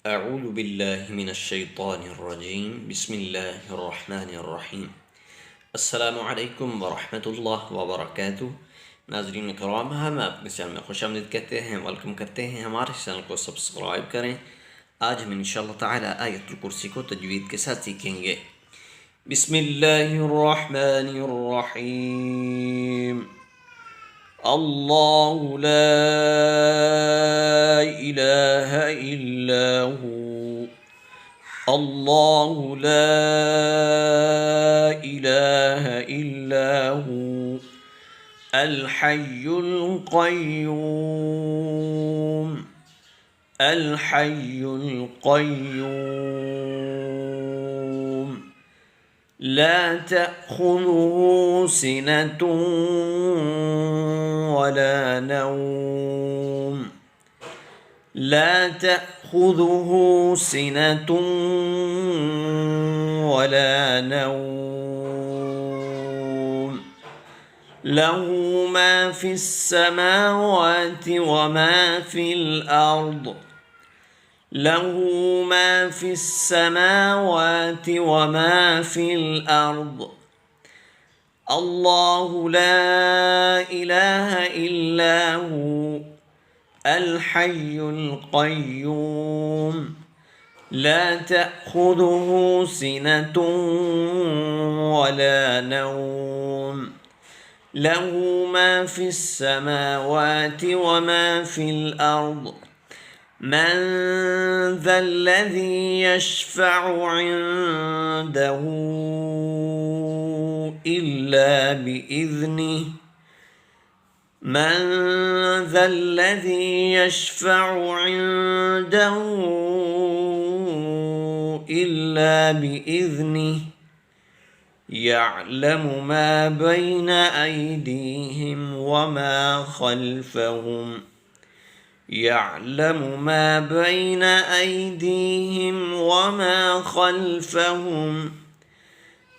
أعوذ بالله من الشيطان الرجيم بسم الله الرحمن الرحیم السلام علیکم ورحمۃ اللہ وبرکاتہ۔ ناظرین کرام، ہم آپ کے چینل میں خوش آمدید کہتے ہیں، ویلکم کرتے ہیں۔ ہمارے چینل کو سبسکرائب کریں۔ آج ہم انشاءاللہ تعالی آیت الکرسی کو تجوید کے ساتھ سیکھیں گے۔ بسم اللہ الرحمن الرحیم۔ اللہ لا الہ الا ہو، اللہ لا الہ الا ہو، الحی القیوم، الحی القیوم، لا تأخذه سنة ولا نوم، لا تأخذه سنة ولا نوم، له ما في السماوات وما في الأرض، له ما في السماوات وما في الأرض، الله لا إله إلا هو، الحي القيوم، لا تأخذه سنة ولا نوم، له ما في السماوات وما في الأرض، من ذا الذي يشفع عنده إلا بإذنه، من ذا الذي يشفع عنده إلا بإذنه، يعلم ما بين أيديهم وما خلفهم، يعلم ما بين أيديهم وما خلفهم،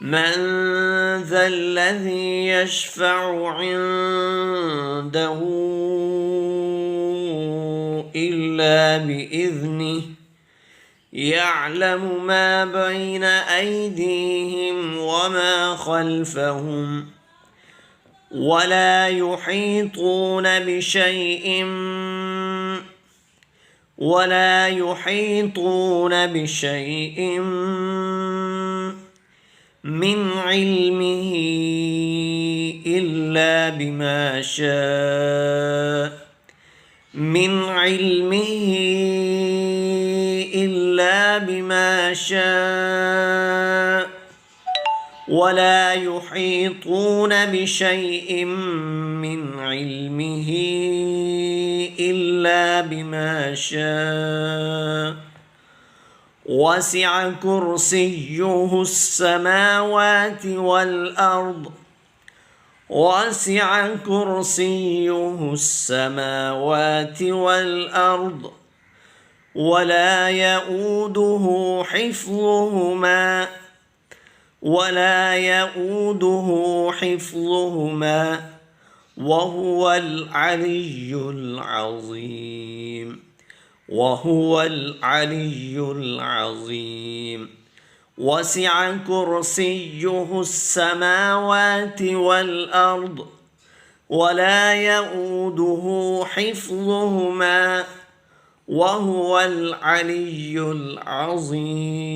من ذا الذي يشفع عنده إلا بإذنه، يعلم ما بين أيديهم وما خلفهم، ولا يحيطون بشيء من علمه إلا بما شاء، من علمه إلا بما شاء، ولا يحيطون بشيء من علمه إلا بما شاء، وسع كرسيه السماوات والأرض، وسع كرسيه السماوات والأرض، ولا يؤوده حفظهما، ولا يؤوده حفظهما، وهو العلي العظيم، وهو العلي العظيم، وسع كرسيه السماوات والأرض، ولا يؤوده حفظهما، وهو العلي العظيم.